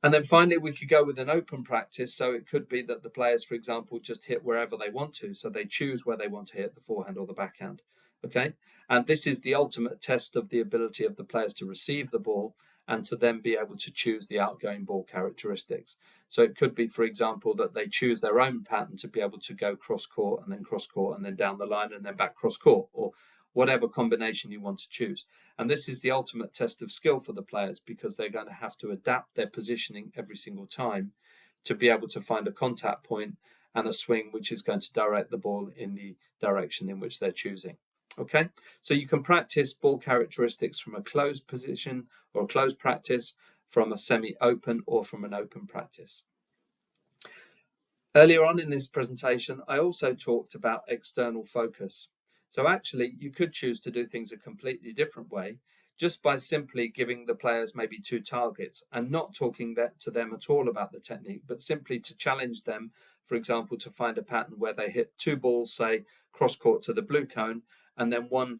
And then finally, we could go with an open practice. So it could be that the players, for example, just hit wherever they want to. So they choose where they want to hit, the forehand or the backhand. Okay, and this is the ultimate test of the ability of the players to receive the ball and to then be able to choose the outgoing ball characteristics. So it could be, for example, that they choose their own pattern to be able to go cross court and then down the line and then back cross court, or whatever combination you want to choose. And this is the ultimate test of skill for the players, because they're going to have to adapt their positioning every single time to be able to find a contact point and a swing which is going to direct the ball in the direction in which they're choosing. Okay, so you can practice ball characteristics from a closed position or a closed practice, from a semi-open or from an open practice. Earlier on in this presentation, I also talked about external focus. So actually, you could choose to do things a completely different way, just by simply giving the players maybe two targets and not talking to them at all about the technique, but simply to challenge them, for example, to find a pattern where they hit two balls, say cross court to the blue cone, and then one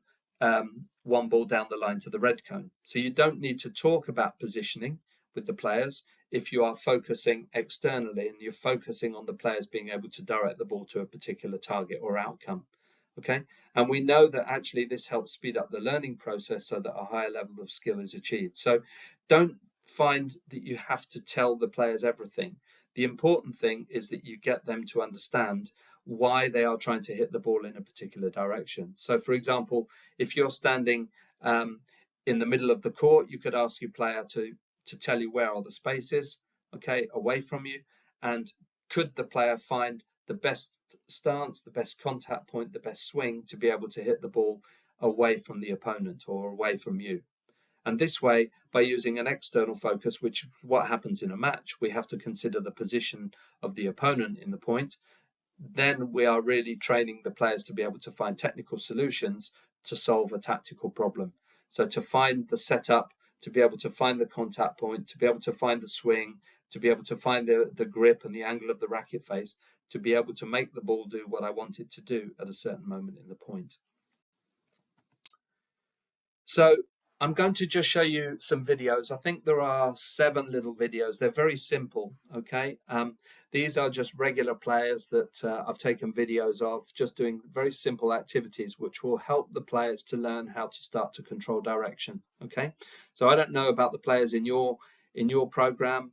ball down the line to the red cone. So you don't need to talk about positioning with the players if you are focusing externally and you're focusing on the players being able to direct the ball to a particular target or outcome. Okay, and we know that actually this helps speed up the learning process so that a higher level of skill is achieved. So don't find that you have to tell the players everything. The important thing is that you get them to understand why they are trying to hit the ball in a particular direction. So for example, if you're standing in the middle of the court, you could ask your player to tell you where are the spaces, okay, away from you, and could the player find the best stance, the best contact point, the best swing to be able to hit the ball away from the opponent or away from you. And this way, by using an external focus, which is what happens in a match, we have to consider the position of the opponent in the point. Then we are really training the players to be able to find technical solutions to solve a tactical problem. So to find the setup, to be able to find the contact point, to be able to find the swing, to be able to find the grip and the angle of the racket face, to be able to make the ball do what I want it to do at a certain moment in the point. So I'm going to just show you some videos. I think there are 7 little videos. They're very simple, okay? These are just regular players that I've taken videos of, just doing very simple activities which will help the players to learn how to start to control direction, okay? So I don't know about the players in your program,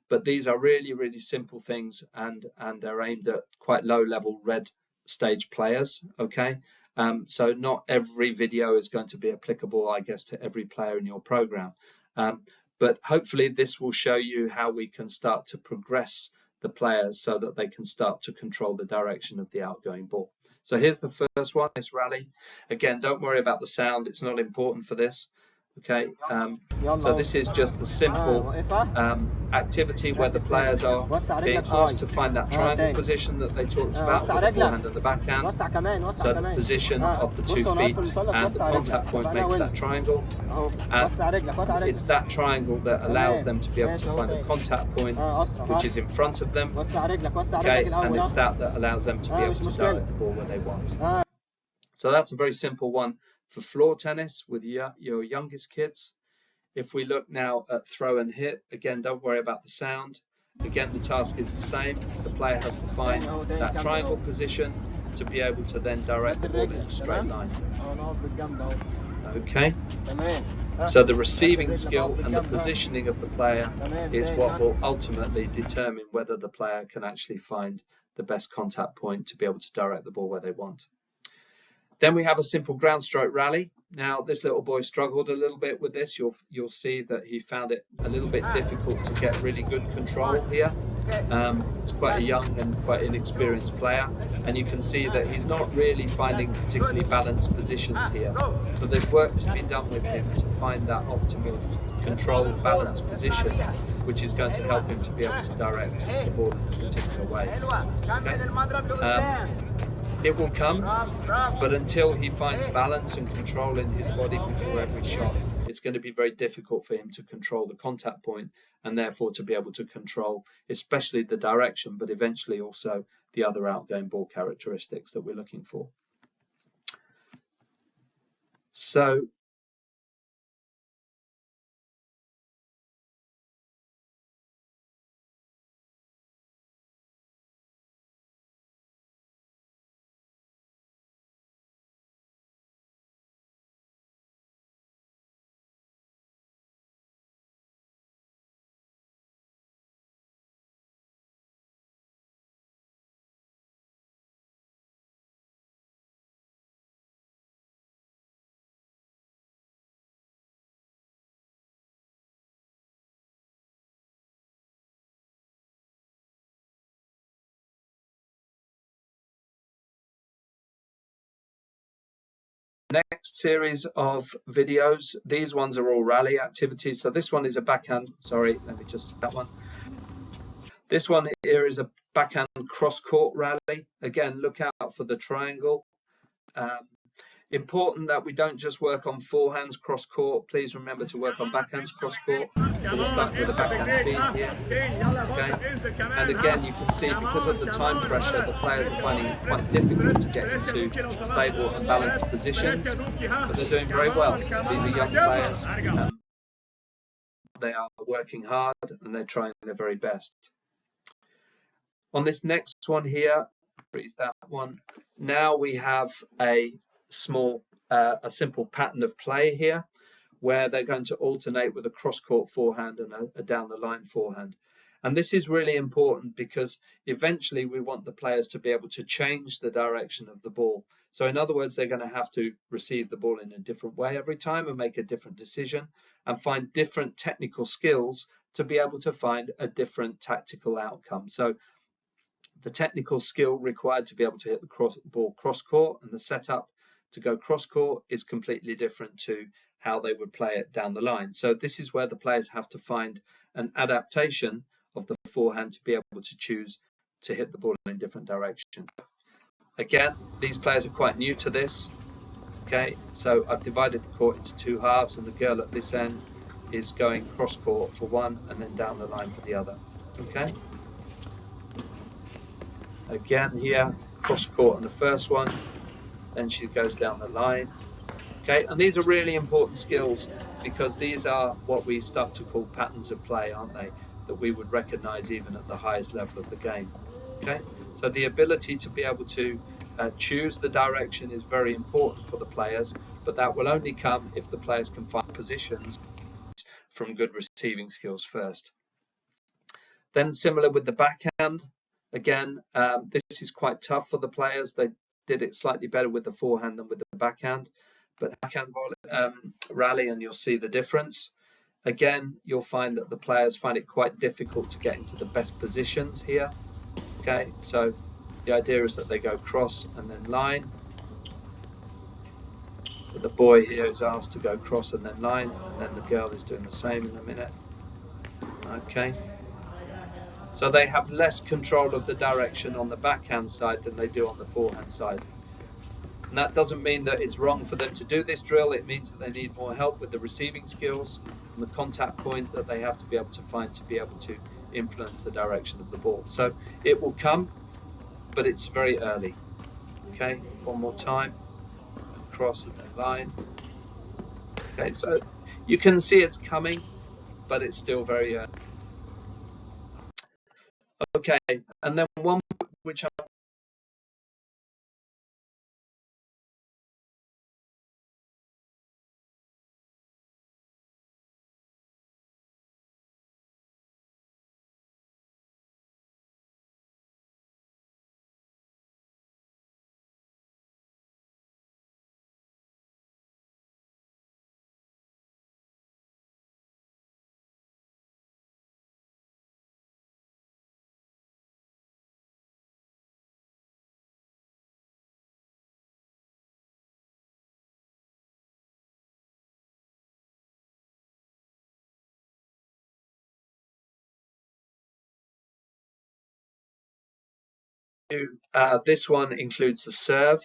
but these are really, really simple things, and they're aimed at quite low-level red stage players, okay? So not every video is going to be applicable, I guess, to every player in your program. But hopefully this will show you how we can start to progress the players so that they can start to control the direction of the outgoing ball. So here's the first one, this rally. Again, don't worry about the sound. It's not important for this. Okay, so this is just a simple activity where the players are being asked to find that triangle position that they talked about with the forehand and the backhand. So the position of the 2 feet and the contact point makes that triangle, and it's that triangle that allows them to be able to find a contact point which is in front of them, okay, and it's that allows them to be able to direct the ball where they want. So that's a very simple one for floor tennis with your youngest kids. If we look now at throw and hit, again, don't worry about the sound. Again, the task is the same. The player has to find that triangle position to be able to then direct the ball in a straight line. Okay, so the receiving skill and the positioning of the player is what will ultimately determine whether the player can actually find the best contact point to be able to direct the ball where they want. Then we have a simple ground stroke rally. Now, this little boy struggled a little bit with this. You'll see that he found it a little bit difficult to get really good control here. He's quite a young and quite inexperienced player, and you can see that he's not really finding particularly balanced positions here. So there's work to be done with him to find that optimal controlled balanced position, which is going to help him to be able to direct the ball in a particular way. Okay? It will come, but until he finds balance and control in his body before every shot, it's going to be very difficult for him to control the contact point and therefore to be able to control especially the direction, but eventually also the other outgoing ball characteristics that we're looking for. So next series of videos, these ones are all rally activities. So this one is a backhand, sorry, let me just that one. This one here is a backhand cross-court rally. Again, look out for the triangle. Important that we don't just work on forehands cross-court. Please remember to work on backhands cross-court. So we're starting with a backhand feed here. Okay. And again, you can see because of the time pressure, the players are finding it quite difficult to get into stable and balanced positions, but they're doing very well. These are young players. They are working hard and they're trying their very best. On this next one here, is that one. Now we have a simple pattern of play here where they're going to alternate with a cross-court forehand and a down-the-line forehand. And this is really important because eventually we want the players to be able to change the direction of the ball. So in other words, they're going to have to receive the ball in a different way every time and make a different decision and find different technical skills to be able to find a different tactical outcome. So the technical skill required to be able to hit the ball cross-court and the setup to go cross-court is completely different to how they would play it down the line. So this is where the players have to find an adaptation of the forehand to be able to choose to hit the ball in different directions. Again, these players are quite new to this. Okay, so I've divided the court into two halves and the girl at this end is going cross-court for one and then down the line for the other. Okay. Again here, cross-court on the first one, then she goes down the line. Okay, and these are really important skills because these are what we start to call patterns of play, aren't they? That we would recognize even at the highest level of the game. Okay, so the ability to be able to choose the direction is very important for the players, but that will only come if the players can find positions from good receiving skills first. Then similar with the backhand, again, this is quite tough for the players. They did it slightly better with the forehand than with the backhand, but backhand rally and you'll see the difference. Again, you'll find that the players find it quite difficult to get into the best positions here. Okay, so the idea is that they go cross and then line. So the boy here is asked to go cross and then line, and then the girl is doing the same in a minute. Okay. So they have less control of the direction on the backhand side than they do on the forehand side. And that doesn't mean that it's wrong for them to do this drill. It means that they need more help with the receiving skills and the contact point that they have to be able to find to be able to influence the direction of the ball. So it will come, but it's very early. Okay, one more time. Cross and then line. Okay, so you can see it's coming, but it's still very early. Okay, and then one which I this one includes the serve.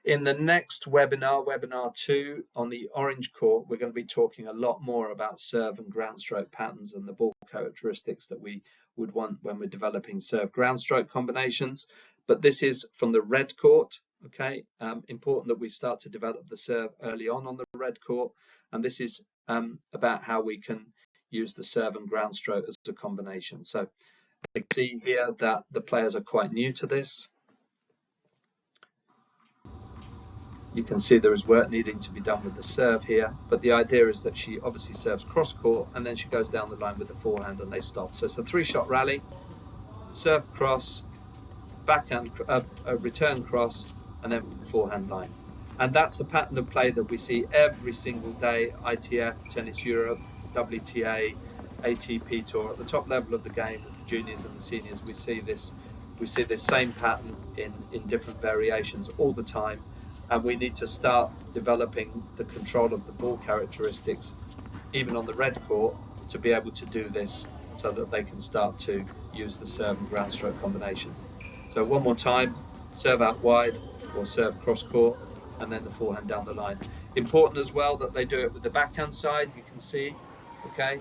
In the next webinar, webinar 2 on the orange court, we're going to be talking a lot more about serve and ground stroke patterns and the ball characteristics that we would want when we're developing serve ground stroke combinations. But this is from the red court. Okay, important that we start to develop the serve early on the red court. And this is about how we can use the serve and ground stroke as a combination. So I see here that the players are quite new to this. You can see there is work needing to be done with the serve here, but the idea is that she obviously serves cross court and then she goes down the line with the forehand and they stop. So it's a 3-shot rally, serve cross, backhand, return cross, and then forehand line. And that's a pattern of play that we see every single day. ITF, Tennis Europe, WTA, ATP Tour, at the top level of the game with the juniors and the seniors, we see this same pattern in different variations all the time. And we need to start developing the control of the ball characteristics, even on the red court, to be able to do this so that they can start to use the serve and ground stroke combination. So one more time, serve out wide or serve cross court, and then the forehand down the line. Important as well that they do it with the backhand side, you can see, okay.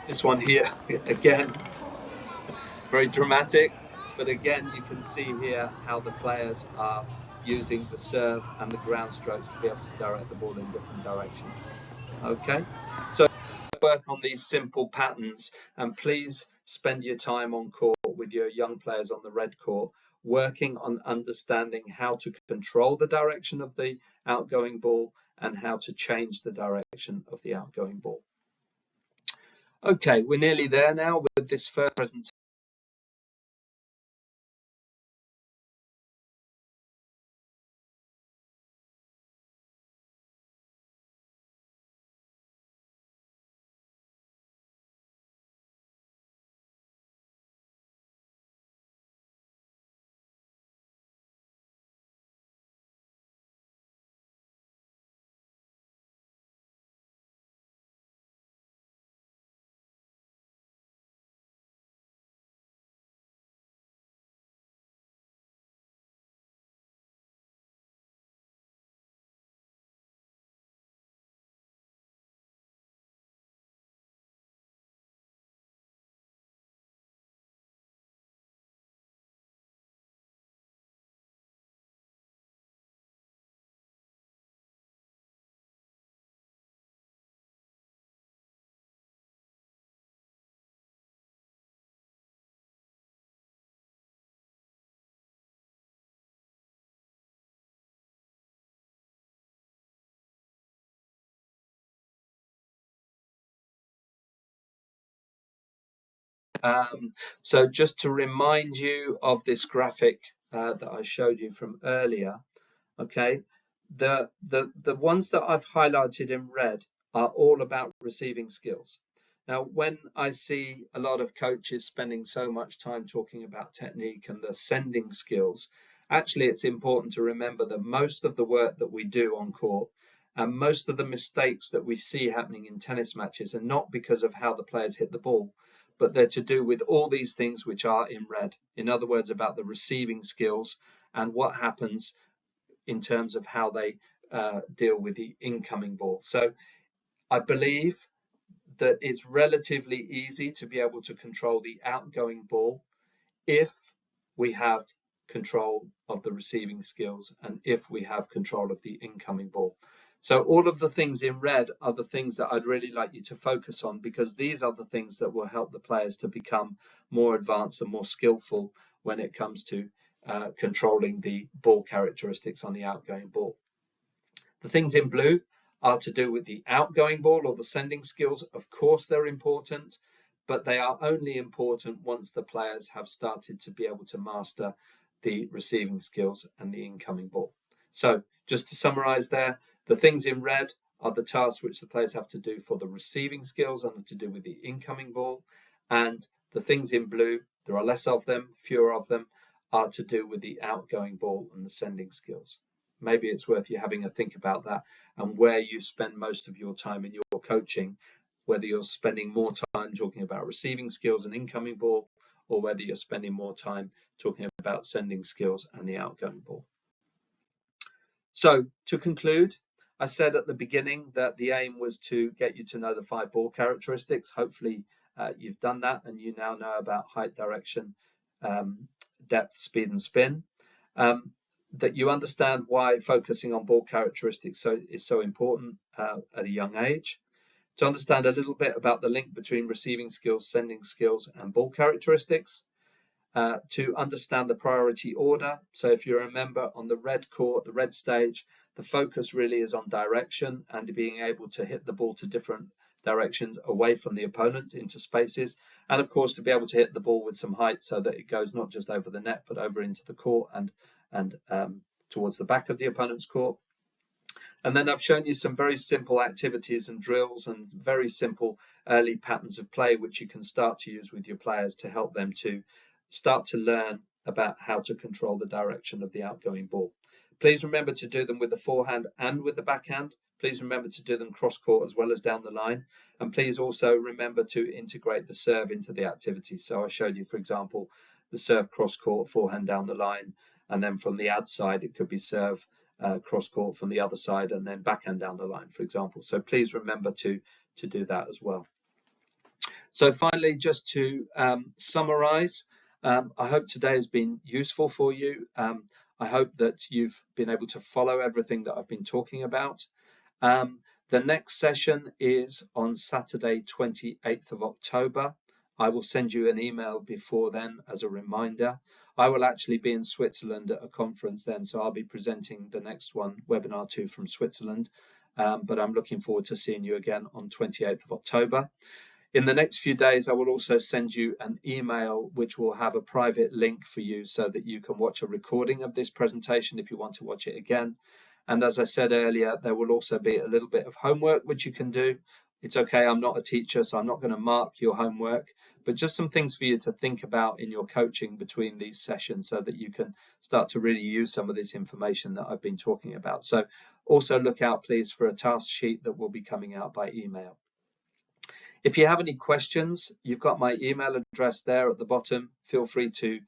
This one here, again, very dramatic, but again, you can see here how the players are using the serve and the ground strokes to be able to direct the ball in different directions. Okay, so work on these simple patterns, and please spend your time on court with your young players on the red court, working on understanding how to control the direction of the outgoing ball and how to change the direction of the outgoing ball. Okay, we're nearly there now with this first presentation. So just to remind you of this graphic that I showed you from earlier, okay, the ones that I've highlighted in red are all about receiving skills. Now, when I see a lot of coaches spending so much time talking about technique and the sending skills, Actually, it's important to remember that most of the work that we do on court and most of the mistakes that we see happening in tennis matches are not because of how the players hit the ball, but they're to do with all these things which are in red. In other words, about the receiving skills and what happens in terms of how they deal with the incoming ball. So I believe that it's relatively easy to be able to control the outgoing ball if we have control of the receiving skills and if we have control of the incoming ball. So all of the things in red are the things that I'd really like you to focus on, because these are the things that will help the players to become more advanced and more skillful when it comes to controlling the ball characteristics on the outgoing ball. The things in blue are to do with the outgoing ball or the sending skills. Of course, they're important, but they are only important once the players have started to be able to master the receiving skills and the incoming ball. So just to summarize there, the things in red are the tasks which the players have to do for the receiving skills and are to do with the incoming ball. And the things in blue, there are less of them, fewer of them, are to do with the outgoing ball and the sending skills. Maybe it's worth you having a think about that and where you spend most of your time in your coaching, whether you're spending more time talking about receiving skills and incoming ball, or whether you're spending more time talking about sending skills and the outgoing ball. So to conclude, I said at the beginning that the aim was to get you to know the 5 ball characteristics. Hopefully you've done that and you now know about height, direction, depth, speed and spin. That you understand why focusing on ball characteristics is so important at a young age. To understand a little bit about the link between receiving skills, sending skills and ball characteristics. To understand the priority order. So if you remember, on the red court, the red stage, the focus really is on direction and being able to hit the ball to different directions away from the opponent into spaces, and of course to be able to hit the ball with some height so that it goes not just over the net but over into the court and towards the back of the opponent's court. And then I've shown you some very simple activities and drills and very simple early patterns of play which you can start to use with your players to help them to start to learn about how to control the direction of the outgoing ball. Please remember to do them with the forehand and with the backhand. Please remember to do them cross court as well as down the line. And please also remember to integrate the serve into the activity. So I showed you, for example, the serve cross court, forehand down the line, and then from the ad side it could be serve cross court from the other side and then backhand down the line, for example. So please remember to do that as well. So finally, just to summarize, I hope today has been useful for you. I hope that you've been able to follow everything that I've been talking about. The next session is on Saturday, 28th of October. I will send you an email before then as a reminder. I will actually be in Switzerland at a conference then, so I'll be presenting the next one, Webinar 2 from Switzerland. But I'm looking forward to seeing you again on 28th of October. In the next few days, I will also send you an email which will have a private link for you so that you can watch a recording of this presentation if you want to watch it again. And as I said earlier, there will also be a little bit of homework which you can do. It's okay, I'm not a teacher, so I'm not going to mark your homework, but just some things for you to think about in your coaching between these sessions so that you can start to really use some of this information that I've been talking about. So also look out, please, for a task sheet that will be coming out by email. If you have any questions, you've got my email address there at the bottom. Feel free to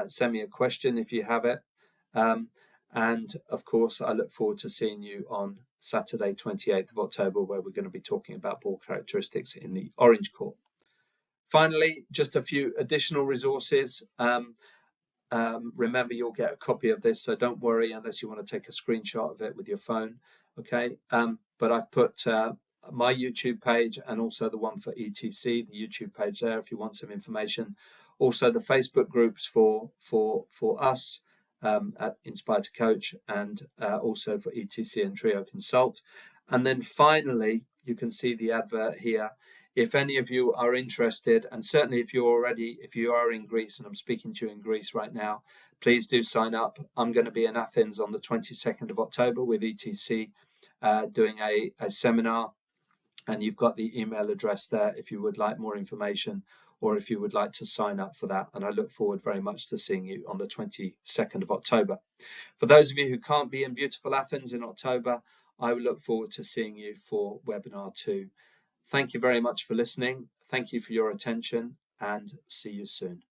send me a question if you have it. And of course, I look forward to seeing you on Saturday, 28th of October, where we're going to be talking about ball characteristics in the orange court. Finally, just a few additional resources. Remember, you'll get a copy of this, so don't worry unless you want to take a screenshot of it with your phone. Okay, but I've put my YouTube page and also the one for ETC, the YouTube page there if you want some information. Also the Facebook groups for us at Inspire to Coach, and also for ETC and Trio Consult. And then finally, you can see the advert here. If any of you are interested, and certainly if you are in Greece, and I'm speaking to you in Greece right now, please do sign up. I'm going to be in Athens on the 22nd of October with ETC doing a seminar and you've got the email address there if you would like more information or if you would like to sign up for that. And I look forward very much to seeing you on the 22nd of October. For those of you who can't be in beautiful Athens in October, I will look forward to seeing you for webinar 2. Thank you very much for listening. Thank you for your attention, and see you soon.